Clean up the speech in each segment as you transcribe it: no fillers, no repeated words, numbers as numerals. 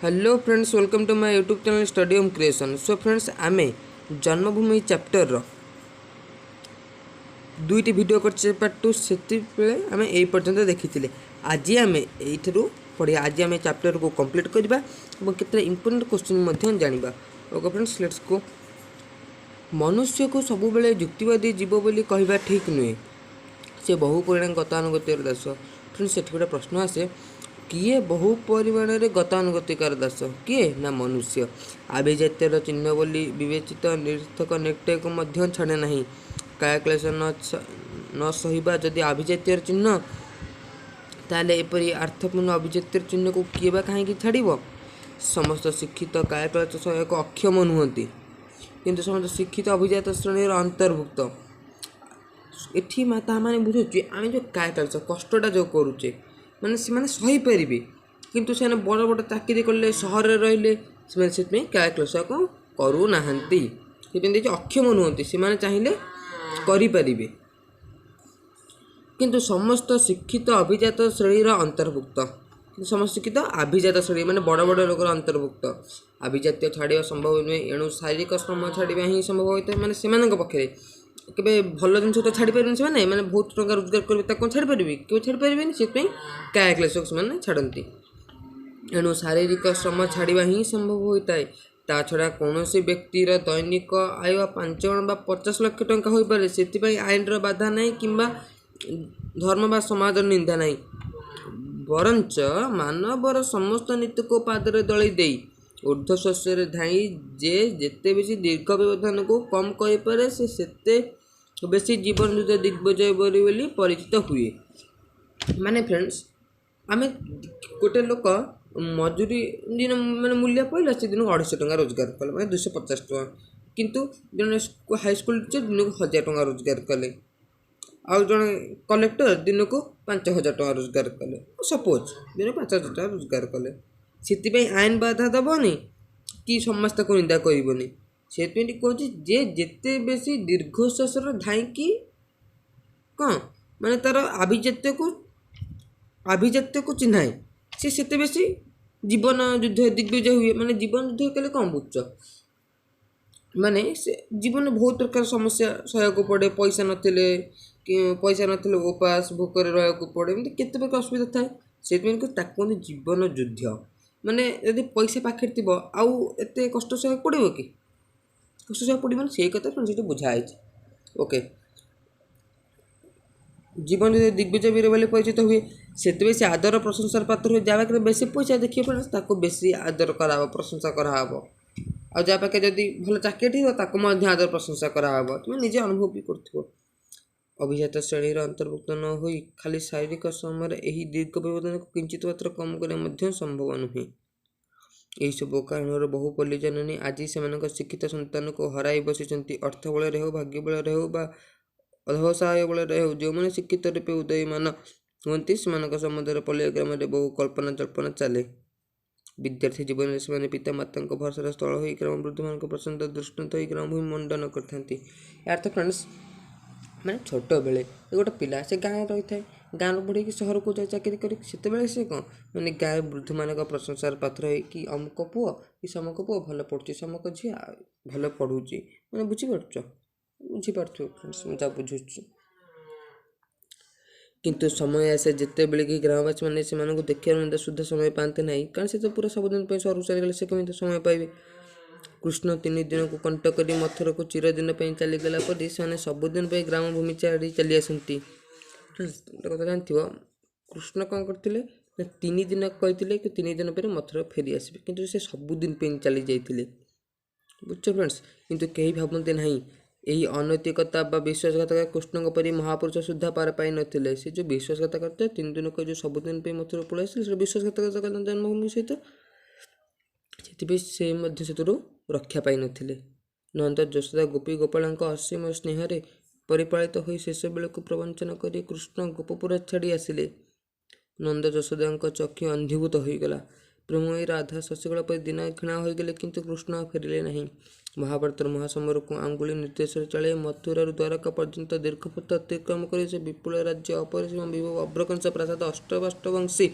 Hello friends, welcome to my YouTube channel study home creation. So friends, आमे Janmabhumi chapter दुईटी video करछे part 2 सेति बेले आमे एई पर्यंत देखिथिले। आज आमे एइथरु पढिया आज आमे चैप्टर को कंप्लीट करबा और केते इंपोर्टेंट क्वेश्चन मध्ये जानिबा। Okay friends, let's go. मनुष्य को सब बेले युक्तिवादी जीव बोली कहबा ठीक नुहे, से बहु परिमाण गतानुगतिर दास। फ्रेंड्स, सेठी गोटे प्रश्न आसे, किए बहु परिमाण रे गतानुगतिकार दास? किए ना मनुष्य। आभिजात्यर चिन्ह बोली विवेचित निरर्थक नेगटिव को मध्य छाड़े नहीं। काय क्लेश न सहिबा जदि आभिजात्यर चिन्ह, ताले एपरी अर्थपूर्ण अभिजात्यर चिन्ह को किए बा कहीं छाड़ब। समस्त शिक्षित काय क्लेश सहायक अक्षम नुहति, किंतु समस्त शिक्षित अभिजात श्रेणी अंतर्भुक्त। एठी माता माने बुझुचे आमे जो काय क्लेश कष्टटा जो करूचे माने से सही पारे, किंतु से बड़ बड़ चाकरी कले सहर रहिले से काय क्लेश को करूना, से अक्षम नुहति, से चाहिए करें, किंतु समस्त शिक्षित अभिजात श्रेणीर अंतर्भुक्त। समस्त शिक्षित अभिजात श्रेणी माने बड़ बड़ लोकर अंतर्भुक्त। अभिजात्य छाड़ा संभव नुहे, एणु शारीरिक श्रम छाड़ा ही संभव होता है। माने सेमानक पक्षरे केबे भल जिन तो छाड़ी पारे से माने बहुत टंका रोजगार करेंगे कौन छाड़ी पारे क्यों छाड़ी पारे से काय क्लेश से छाड़ती। एणु शारीरिक श्रम छाड़ा ही संभव होता है। ता छड़ा कौन सी व्यक्तिर दैनिक आय 5 बा 50 लाख टंका हो पारे, से आईन बाधा नहीं किंबा धर्म बा समाज निंदा नहीं, बरंच मानवर समस्त नीति को पादरे दलि दे ऊर्ध्वश्वास धाई जे जेते बेसी दीर्घ व्यवधान को कम करे से सेते बेसी जीवन युद्ध दिग्विजय बोली परिचित हुए। माने फ्रेंड्स, आमे गोटे लोक मजूरी दिन माने मूल्य पहला से दिन 250 टंका रोजगार कले, माने 250 टंका, किंतु जन हाईस्कूल टीचर दिन को 1000 टंका रोजगार कले, आउ जन कलेक्टर दिन को 5000 टंका रोजगार कले, सपोज दिन 5000 टंका रोजगार कले, से आईन बाधा दबनी कि समस्त को निंदा करबनी। से कहूँ जे जेते बेसी दीर्घश्वास धाई कि कौन माने तार आभिजात्य को चिन्हाए, से सेते बेसी जीवन युद्ध दिग्विजय हुए। माने जीवन युद्ध कले कौन बुझ माने से जीवन बहुत प्रकार समस्या सहयोग पड़े, पैसा नथिले उपास भोकर रहा पड़े, केते प्रकार असुविधा थाए। से कहते जीवन युद्ध माने यदि पैसा पाखे थी आउ एते कष्ट सहयोग पड़ो कि कष्ट सहयोग पड़े से कथा बुझाई। ओके, जीवन दिग्विजय वीर बोली परिचित हुए, से आदर प्रशंसार पात्र हुए। जहाँ पाखे बेसी पैसा देखिए फ्रेंड्स बेसी आदर कराब प्रशंसा कराब, आ जहाँ पाखे जदि भल चाकरी थी आदर प्रशंसा कराब, तुम निजे अनुभव भी कर। अभिजात श्रेणीर अंतर्भुक्त न हो खाली शारीरिक समय यही दीर्घ व्यवधान को किंचित मात्र कम करने संभव नुहे। यही सब कारण बहु पल्ली जननी आज से शिक्षित संतान को हराई बसी, अर्थ बल हो, भाग्य बल हो, अधवसाय बल हो। जो मैंने शिक्षित रूपे उदयमान हमें से समुद्र पल्ली ग्राम में बहु कल्पना जल्पना चले। विद्यार्थी जीवन से पिता माता भरसार स्थल हो ग्राम वृद्ध मान प्रसन्न दृष्टांत हो ग्राम भूमि मंडन करते। यार तो फ्रेंड्स, माने छोट बेले गोटे पिला से गाँव रही है, गाँव बढ़ी सहर को जाए चाकरी कर से कौन मैंने गाँव वृद्ध मान प्रशंसार पात्र है कि अमुक पुओ कि समक पुओ भल पढ़ुची, समक झी भल पढ़ुची, मैंने बुझीपार फ्रेंड्स मुझे बुझुची। किंतु समय आसे जिते बेले कि ग्रामवासी मैंने से देखिए सुधा समय पाते ना, कारण से तो पूरा सबुदिन सहर चलीगले से कमी समय पाइबे। कृष्ण 3 दिन को कंट कर मथुर को चिरदिन चलीगला पर से सबुदिन ग्राम भूमि छाड़ी चली आसती। कथा जानते कृष्ण कौन करते 3 दिन कहते कि 3 दिन पर मथुर फेरी आसबे, किंतु से सबुदिन चली जाते बुझ फ्रेंड्स। किंतु कहीं भावती ना यही अनैतिकता विश्वासघातक कृष्ण परी महापुरुष सुधा पार पाई नथिले। से जो विश्वासघात करते 3 दिन को जो सबुदिन मथुर पलि आसे विश्वासघातक जन्मभूमि सहित से रक्षा पाई नथिले। नंद यशोदा गोपी गोपाल असीम स्नेह परिपालित हो शेष बेल को प्रवंचन कर कृष्ण गोपपुर छाड़ी आसिले। नंद यशोदा चक्षु अंधीभूत होगला। प्रेमयी राधा शशिकला पर दिन क्षीणा होगले, किंतु कृष्ण फेरिले नहीं। महाभारत महासमर को आंगुली निर्देश चले मथुरा द्वारका पर्यंत दीर्घपथ अतिक्रम कर विपुल राज्य अपरिसीम विभव अभ्रकंश प्रासाद अष्टवंशी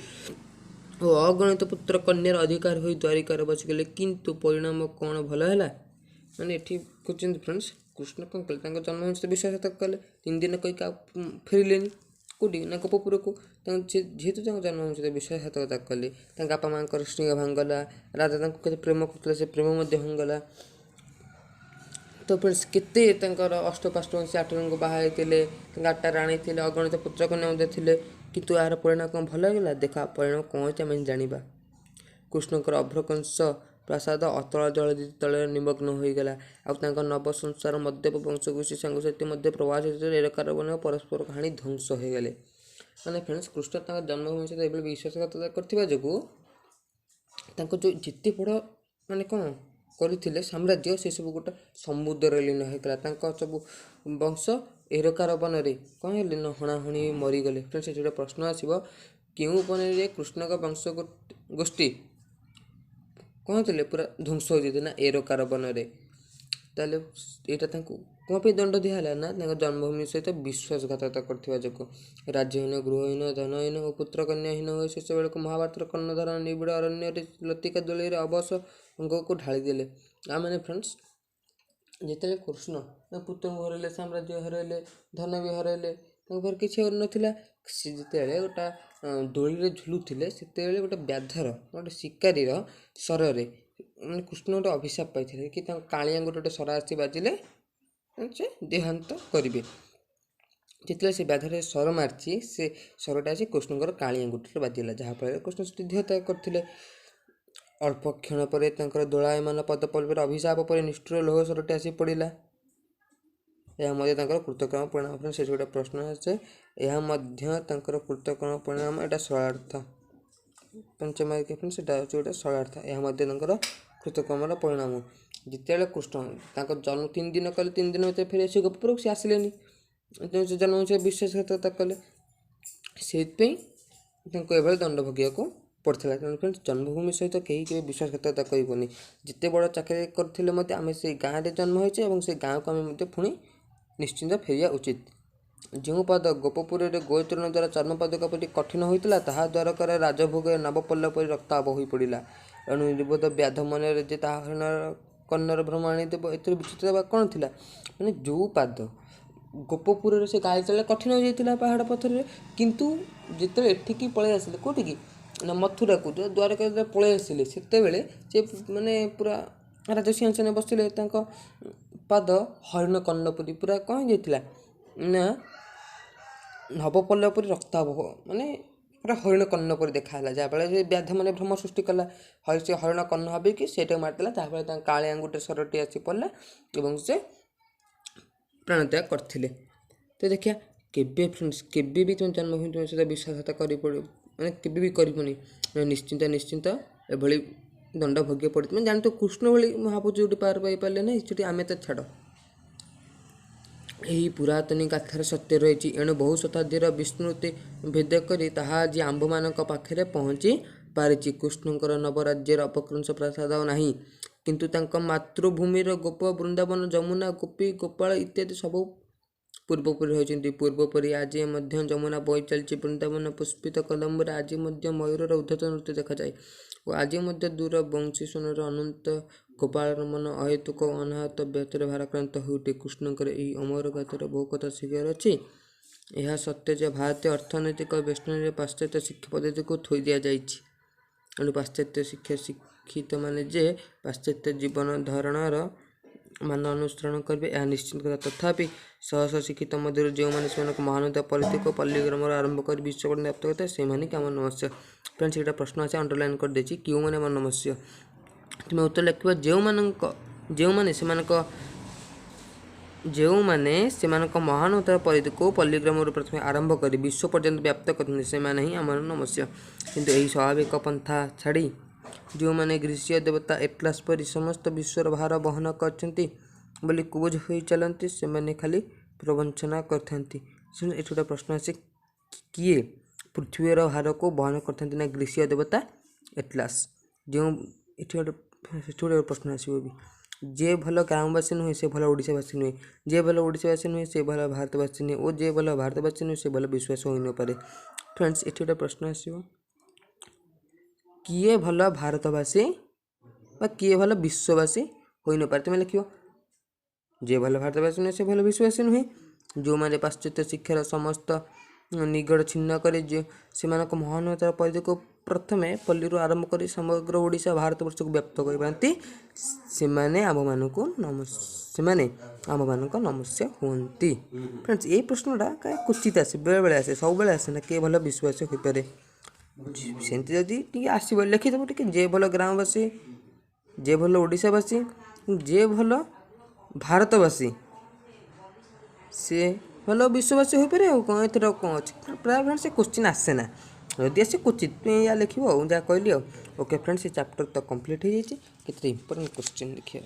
ଓ ଅଗଣିତ ପୁତ୍ର କନ୍ୟାର ଅଧିକାର ହୋଇ ଦ୍ୱାରିକାରେ ବସିଗଲେ, କିନ୍ତୁ ପରିଣାମ କ'ଣ ଭଲ ହେଲା? ମାନେ ଏଠି କହୁଛନ୍ତି ଫ୍ରେଣ୍ଡସ୍, କୃଷ୍ଣ କ'ଣ କଲେ, ତାଙ୍କ ଜନ୍ମ ସହିତ ବିଶ୍ୱାସଘାତକ କଲେ। 3 ଦିନ କହି ଫେରିଲେନି କେଉଁଠି ନା ଗୋପପୁରକୁ। ଯେହେତୁ ତାଙ୍କ ଜନ୍ମ ସହିତ ବିଶ୍ୱାସଘାତକତା କଲେ, ତାଙ୍କ ବାପା ମାଆଙ୍କର ସ୍ନେହ ଭାଙ୍ଗଲା, ରାଜା ତାଙ୍କୁ କେତେ ପ୍ରେମ କରୁଥିଲେ, ସେ ପ୍ରେମ ମଧ୍ୟ ଭାଙ୍ଗଲା। ତ ଫ୍ରେଣ୍ଡସ୍, କେତେ ତାଙ୍କର ଅଷ୍ଟପାଷ୍ଟ 8 ଜଣଙ୍କୁ ବାହା ହେଇଥିଲେ, ତାଙ୍କ 8ଟା ରାଣୀ ଥିଲେ, ଅଗଣିତ ପୁତ୍ରକନ୍ୟା ମଧ୍ୟ ଥିଲେ, କିନ୍ତୁ ଏହାର ପରିଣାମ କ'ଣ ଭଲ ହେଇଗଲା? ଦେଖା ପରିଣାମ କ'ଣ ହେଉଛି ଆମେ ଜାଣିବା। କୃଷ୍ଣଙ୍କର ଅଭ୍ରକଂଶ ପ୍ରାସାଦ ଅତଳ ଜଳ ତଳରେ ନିମଗ୍ନ ହୋଇଗଲା, ଆଉ ତାଙ୍କ ନବ ସଂସାର ମଦ୍ୟପ ବଂଶଗୋଷ୍ଠୀ ସାଙ୍ଗସାଥି ମଧ୍ୟ ପ୍ରବାସିତ ରେରକାରବନ ପରସ୍ପର ହାଣି ଧ୍ୱଂସ ହୋଇଗଲେ। ମାନେ ଫ୍ରେଣ୍ଡସ୍, କୃଷ୍ଣ ତାଙ୍କ ଜନ୍ମଭୂମି ସହିତ ଏଭଳି ବିଶ୍ୱାସଘାତକତା କରିଥିବା ଯୋଗୁଁ ତାଙ୍କ ଯେଉଁ ଯେତେ ବଡ଼ ମାନେ କ'ଣ କରିଥିଲେ ସାମ୍ରାଜ୍ୟ, ସେସବୁ ଗୋଟେ ସମୁଦ୍ରରେ ଲୀନ ହୋଇଗଲା। ତାଙ୍କ ସବୁ ବଂଶ ଏରକାର ବନରେ କ'ଣ ହେଲେ ନା ହଣାହଣି ମରିଗଲେ। ଫ୍ରେଣ୍ଡସ୍, ସେଠି ଗୋଟେ ପ୍ରଶ୍ନ ଆସିବ, କେଉଁ ବନରେ କୃଷ୍ଣଙ୍କ ବଂଶ ଗୋଷ୍ଠୀ କ'ଣ ଥିଲେ ପୁରା ଧ୍ୱଂସ ହୋଇଯାଇଥିଲେ? ନା ଏରକାର ବନରେ। ତାହେଲେ ଏଇଟା ତାଙ୍କୁ କ'ଣ ପାଇଁ ଦଣ୍ଡ ଦିଆହେଲା? ନା ତାଙ୍କ ଜନ୍ମଭୂମି ସହିତ ବିଶ୍ୱାସଘାତକତା କରିଥିବା ଯୋଗୁଁ। ରାଜ୍ୟହୀନ, ଗୃହହୀନ, ଧନହୀନ ଓ ପୁତ୍ରକନ୍ୟାହୀନ ହୋଇ ଶେଷବେଳକୁ ମହାଭାରତର କର୍ଣ୍ଣଧାର ନିବିଡ଼ ଅରଣ୍ୟରେ ଲତିକା ଦୋଳିରେ ଅବଶ ଅଙ୍ଗକୁ ଢାଳିଦେଲେ। ମାନେ ଫ୍ରେଣ୍ଡସ୍, ଯେତେବେଳେ କୃଷ୍ଣ ପୁତ୍ରଙ୍କୁ ହରାଇଲେ, ସାମ୍ରାଜ୍ୟ ହରାଇଲେ, ଧନ ବି ହରାଇଲେ, ତାଙ୍କ ଘରେ କିଛି ନଥିଲା। ସେ ଯେତେବେଳେ ଗୋଟେ ଦୋଳିରେ ଝୁଲୁଥିଲେ, ସେତେବେଳେ ଗୋଟେ ବ୍ୟାଧର, ଗୋଟେ ଶିକାରୀର ସ୍ୱରରେ ମାନେ କୃଷ୍ଣ ଗୋଟେ ଅଭିଶାପ ପାଇଥିଲେ କି ତାଙ୍କ କାଳିଆଙ୍କୁ ଗୋଟେ ସ୍ୱର ଆସି ବାଜିଲେ ସେ ଦେହାନ୍ତ କରିବେ। ଯେତେବେଳେ ସେ ବ୍ୟାଧରେ ସ୍ୱର ମାରିଛି, ସେ ସ୍ୱରଟା ଆସି କୃଷ୍ଣଙ୍କର କାଳି ଆଙ୍ଗୁଠିରେ ବାଜିଲା, ଯାହାଫଳରେ କୃଷ୍ଣ ସେଠି ଦେହତ୍ୟାଗ କରିଥିଲେ। ଅଳ୍ପ କ୍ଷଣ ପରେ ତାଙ୍କର ଦୋଳାୟମାନ ପଦପଲ୍ଲବୀର ଅଭିଶାପ ପରେ ନିଷ୍ଠୁର ଲୌହ ସ୍ୱରଟି ଆସି ପଡ଼ିଲା। ଏହା ମଧ୍ୟ ତାଙ୍କର କୃତକର୍ମ ପରିଣାମ। ସେଠି ଗୋଟେ ପ୍ରଶ୍ନ ଆସେ, ଏହା ମଧ୍ୟ ତାଙ୍କର କୃତକର୍ମ ପରିଣାମ, ଏଇଟା ସରଳାର୍ଥ ପଞ୍ଚମାର୍କିଆ ଫ୍ରେଣ୍ଡସ୍, ସେଟା ହେଉଛି ଗୋଟେ ସରଳାର୍ଥ। ଏହା ମଧ୍ୟ ତାଙ୍କର କୃତକର୍ମର ପରିଣାମ। ଯେତେବେଳେ କୃଷ୍ଣ ତାଙ୍କ ଜନ୍ମ 3 ଦିନ କଲେ, 3 ଦିନ ଭିତରେ ଫେରି ଆସିବେ ଗୋପପୁରକୁ, ସେ ଆସିଲେନି, ସେ ଜନ୍ମ ସହିତ ବିଶ୍ୱାସଘାତକତା କଲେ, ସେଇଥିପାଇଁ ତାଙ୍କୁ ଏଭଳି ଦଣ୍ଡ ଭୋଗିବାକୁ ପଡ଼ିଥିଲା। ତେଣୁ ଫ୍ରେଣ୍ଡସ୍, ଜନ୍ମଭୂମି ସହିତ କେହି କେବେ ବିଶ୍ୱାସଘାତକତା କରିବନି। ଯେତେ ବଡ଼ ଚାକିରି କରିଥିଲେ ମଧ୍ୟ ଆମେ ସେଇ ଗାଁରେ ଜନ୍ମ ହୋଇଛେ ଏବଂ ସେଇ ଗାଁକୁ ଆମେ ମଧ୍ୟ ପୁଣି ନିଶ୍ଚିନ୍ତ ଫେରିବା ଉଚିତ। ଯେଉଁ ପାଦ ଗୋପପୁରରେ ଗୋଚରଣ ଦ୍ୱାରା ଚର୍ମପାଦକ ପରି କଠିନ ହୋଇଥିଲା, ତାହା ଦ୍ୱାରକାର ରାଜଭୋଗରେ ନବପଲ୍ଲବ ପରି ରକ୍ତାଭ ହୋଇପଡ଼ିଲା। ଏଣୁ ନିର୍ବୋଧ ବ୍ୟାଧ ମନରେ ଯେ ତାହା କର୍ଣ୍ଣର ଭ୍ରମ ଆଣିଦେବ, ଏଥିରେ ବିଚିତ୍ର ହେବା କ'ଣ ଥିଲା? ମାନେ ଯେଉଁ ପାଦ ଗୋପପୁରରେ ସେ ଗାଡ଼ି ଚଳିବା କଠିନ ହୋଇଯାଇଥିଲା ପାହାଡ଼ ପଥରରେ, କିନ୍ତୁ ଯେତେବେଳେ ଏଠିକି ପଳେଇ ଆସିଲେ, କେଉଁଠିକି ନା ମଥୁରାକୁ, ଦ୍ୱାରକା ପଳେଇ ଆସିଲେ, ସେତେବେଳେ ସେ ମାନେ ପୁରା ରାଜସିଂହାସନରେ ବସିଲେ, ତାଙ୍କ ପାଦ ହରିଣ କର୍ଣ୍ଣ ପରି ପୁରା କ'ଣ ହେଇଯାଇଥିଲା ନା ନବପଲ୍ଲବ ପରି ରକ୍ତାଭ, ମାନେ ପୁରା ହରିଣ କର୍ଣ୍ଣ ପରି ଦେଖାହେଲା, ଯାହାଫଳରେ ସେ ବ୍ୟାଧ ମାନେ ଭ୍ରମ ସୃଷ୍ଟି କଲା। ସେ ହରିଣ କର୍ଣ୍ଣ ଭାବିକି ସେଇଟାକୁ ମାରିଦେଲା, ଯାହାଫଳରେ ତାଙ୍କ କାଳି ଆଙ୍ଗୁଠିରେ ସ୍ୱରଟି ଆସି ପଡ଼ିଲା ଏବଂ ସେ ପ୍ରାଣତ୍ୟାଗ କରିଥିଲେ। ତ ଦେଖିବା, କେବେ ଫ୍ରେଣ୍ଡସ୍, କେବେ ବି ତୁମ ଜନ୍ମଭୂମି ତୁମ ସହିତ ବିଶ୍ୱାସଘାତ କରିପଡ଼ିବ, ମାନେ କେବେ ବି କରିବନି। ନିଶ୍ଚିନ୍ତ ଏଭଳି ଦଣ୍ଡ ଭୋଗିବାକୁ ପଡ଼ିଛି। ମାନେ ଜାଣିତ କୃଷ୍ଣ ଭଳି ମହାପୁରୁଷ ଯେଉଁଠି ପାର ପାଇପାରିଲେ ନାହିଁ, ସେଠି ଆମେ ତ ଛାଡ଼। ଏହି ପୁରାତନୀ ଗାଥାର ସତ୍ୟ ରହିଛି, ଏଣୁ ବହୁ ଶତାବ୍ଦୀର ବିସ୍ମୃତି ଭେଦ କରି ତାହା ଆଜି ଆମ୍ଭମାନଙ୍କ ପାଖରେ ପହଞ୍ଚି ପାରିଛି। କୃଷ୍ଣଙ୍କର ନବରାଜ୍ୟର ଅପକୃଂଶ ପ୍ରାସାଦ ନାହିଁ, କିନ୍ତୁ ତାଙ୍କ ମାତୃଭୂମିର ଗୋପ, ବୃନ୍ଦାବନ, ଯମୁନା, ଗୋପୀ, ଗୋପାଳ ଇତ୍ୟାଦି ସବୁ ପୂର୍ବପରି ହୋଇଛନ୍ତି। ପୂର୍ବପରି ଆଜି ମଧ୍ୟ ଯମୁନା ବହି ଚାଲିଛି, ବୃନ୍ଦାବନ ପୁଷ୍ପିତ କଦମ୍ବରେ ଆଜି ମଧ୍ୟ ମୟୂରର ଉଦ୍ଧତ ନୃତ୍ୟ ଦେଖାଯାଏ, ଓ ଆଜି ମଧ୍ୟ ଦୂର ବଂଶୀ ସ୍ୱନର ଅନନ୍ତ ଗୋପାଳର ମନ ଅହେତୁକ ଅନାହତ ବ୍ୟଥରେ ଭାରାକ୍ରାନ୍ତ ହୋଇଉଠେ। କୃଷ୍ଣଙ୍କର ଏହି ଅମର ଗାଥାର ବହୁ କଥା ଶିଖିବାର ଅଛି। ଏହା ସତ୍ୟ ଯେ ଭାରତୀୟ ଅର୍ଥନୈତିକ ବେଷ୍ଟନୀରେ ପାଶ୍ଚାତ୍ୟ ଶିକ୍ଷା ପଦ୍ଧତିକୁ ଥୋଇ ଦିଆଯାଇଛି। ଏଣୁ ପାଶ୍ଚାତ୍ୟ ଶିକ୍ଷିତମାନେ ଯେ ପାଶ୍ଚାତ୍ୟ ଜୀବନ ଧାରଣର ମାନ ଅନୁସରଣ କରିବେ, ଏହା ନିଶ୍ଚିତ କଥା। ତଥାପି ଶହ ଶିକ୍ଷିତ ମଧ୍ୟରୁ ଯେଉଁମାନେ ସେମାନଙ୍କୁ ମହାନତା ପରିତିକ ପଲ୍ଲୀଗ୍ରାମରୁ ଆରମ୍ଭ କରି ବିଶ୍ୱ ପର୍ଯ୍ୟନ୍ତ ବ୍ୟାପ୍ତ କରିଥାଏ, ସେମାନେ କି ଆମର ନମସ୍ୟ। ଫ୍ରେଣ୍ଡସ୍, ସେଇଟା ପ୍ରଶ୍ନ ଅଛି, ଅଣ୍ଡରଲାଇନ୍ କରିଦେଇଛି, କେଉଁମାନେ ଆମର ନମସ୍ୟ। ତୁମେ ଉତ୍ତର ଲେଖିବ, ଯେଉଁମାନେ ସେମାନଙ୍କ ମହାନତାର ପରିଧିକୁ ପଲ୍ଲୀଗ୍ରାମରୁ ପ୍ରଥମେ ଆରମ୍ଭ କରି ବିଶ୍ୱ ପର୍ଯ୍ୟନ୍ତ ବ୍ୟାପ୍ତ କରିଛନ୍ତି, ସେମାନେ ହିଁ ଆମର ନମସ୍ୟ। କିନ୍ତୁ ଏହି ସ୍ୱାଭାବିକ ପନ୍ଥା ଛାଡ଼ି ଯେଉଁମାନେ ଗ୍ରୀସୀୟ ଦେବତା ଏଟଲାସ୍ ପରି ସମସ୍ତ ବିଶ୍ୱର ଭାର ବହନ କରିଛନ୍ତି ବୋଲି କୁବୁଝ ହୋଇ ଚାଲନ୍ତି, ସେମାନେ ଖାଲି ପ୍ରବଞ୍ଚନା କରିଥାନ୍ତି। ଏଠି ଗୋଟେ ପ୍ରଶ୍ନ ଅଛି, କିଏ ପୃଥିବୀର ଭାରକୁ ବହନ କରିଥାନ୍ତି? ନା ଗ୍ରୀସୀୟ ଦେବତା ଏଟଲାସ୍। ଏଠି ଗୋଟେ ପ୍ରଶ୍ନ ଆସିବ ବି, ଯିଏ ଭଲ ଗ୍ରାମବାସୀ ନୁହେଁ ସେ ଭଲ ଓଡ଼ିଶାବାସୀ ନୁହେଁ, ଯିଏ ଭଲ ଓଡ଼ିଶାବାସୀ ନୁହେଁ ସେ ଭଲ ଭାରତବାସୀ ନୁହେଁ, ଓ ଯିଏ ଭଲ ଭାରତବାସୀ ନୁହେଁ ସେ ଭଲ ବିଶ୍ୱାସ ହୋଇନପାରେ। ଫ୍ରେଣ୍ଡସ୍, ଏଠି ଗୋଟେ ପ୍ରଶ୍ନ ଆସିବ, किए भल भारतवासी बा किए भल विश्ववासी हो न पारे तुम लिख जे भल भारतवासी नुहे से भल विश्ववासी नुहे जो मैंने पाश्चात्य शिक्षार समस्त निगड़ छिन्न करे से महानतार परिधि को प्रथमे पल्ली आरंभ कर समग्र ओडिशा भारतवर्ष को व्याप्त करते नमस्या हुंती। फ्रेंड्स ये प्रश्नटा क्वचित आसे बेले बेले आसे सब बेले आसे ना किए भल विश्वासी हो पारे सेमती जदि आसब लिखिदेव टे जे भल ग्रामवासी जे भल ओडिशावासी जे भल भारतवासी से भल विश्ववासी हो पारे कौन एथर कौन अच्छे प्राय फ्रेंड्स से क्वेश्चन आसे ना जदि आसे क्वचित या लिख जहाँ कहली ओके फ्रेंड्स ये चैप्टर तो कंप्लीट हो जाए केते इंपोर्टेंट क्वेश्चन लिखिए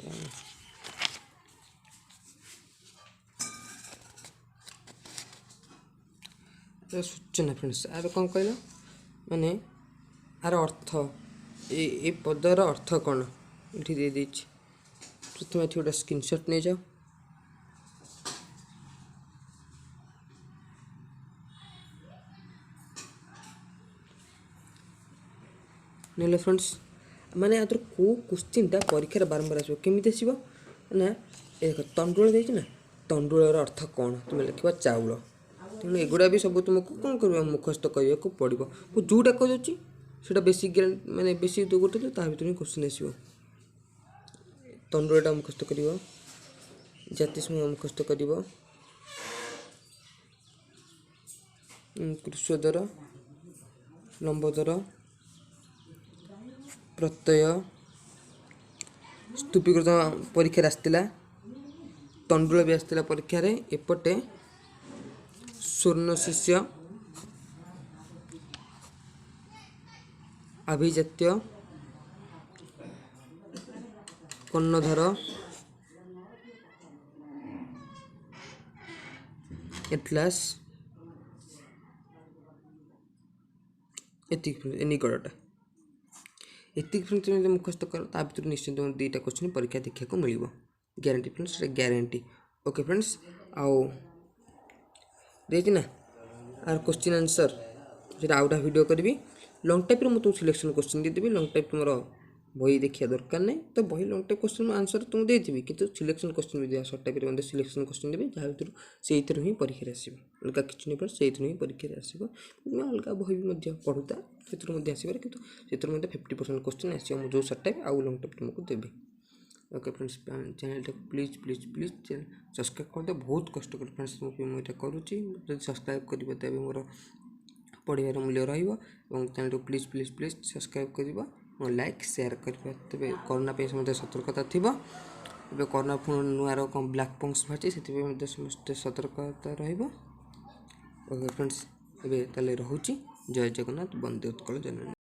सूचना फ्रेंड्स आर कौन कहल माने आर अर्थ ए पदर अर्थ कौन ये दे दीची प्रथम ये गोटे स्क्रीनशॉट नहीं जाओ नहीं फ्रेंड्स माने आदर को क्वेश्चनटा परीक्षा बारंबार आसो केमी आसो ना देख तंडुल देना तंडुलर अर्थ कौन तुम लिख चाउल तेणु एगुड़ा भी सब तुमको कौन कर मुखस्त करने को पड़ो जोटा कही से बेसिक माने बेसिक तो गोटे तो भर क्वेश्चन आसो तंडुलटा मुखस्त कर जाति समूह मुखस्त कर कृष्वदर लंबोदर प्रत्यय स्तूपीकृत परीक्षा आसला तंडुल भी आसला परीक्षा एपटे स्वर्ण शिष्य अभिजात्य कर्णधर एटलास निकटटा एतिक फ्रेंड्स मुखस्त कर भर निश्चित तुम दुईटा क्वेश्चन परीक्षा देखा को मिल guarantee friends guarantee okay friends आउ देखी ना आर क्वेश्चन आंसर जो आउटा वीडियो करी लंग टाइप मुझे तुम सिलेक्शन क्वेश्चन देदेवी लंग टाइप तुम बही देखा दरकार नहीं तो बही लंग टाइप क्वेश्चन आंसर तुम देदेवी कि सिलेक्शन क्वेश्चन भी दिया सर्ट टाइप सिलेक्शन क्वेश्चन देवी जहाँ भर से ही परीक्षा आसो अलग किसी नहीं से ही परीक्षा आसो अलग बही भी पढ़ुता से आसपारे कि 50% क्वेश्चन आसो जो सर्ट टाइप आउ लंग टाइप तुमको देवी okay friends channel please please please subscribe कर दे बहुत कष्ट कर फ्रेंड्स मुझे करुँची सब्सक्राइब करेंगे तेज मोर पढ़ार मूल्य renal please please please subscribe कर लाइक सेयार करवा तेज कोरोना समस्त सतर्कता थी कोरोना पुणी नुआर कौन ब्लैक पंक्स बाहर से समस्त सतर्कता रोके फ्रेंड्स एवं रोचे जय जगन्नाथ वंदे उत्कल जननी।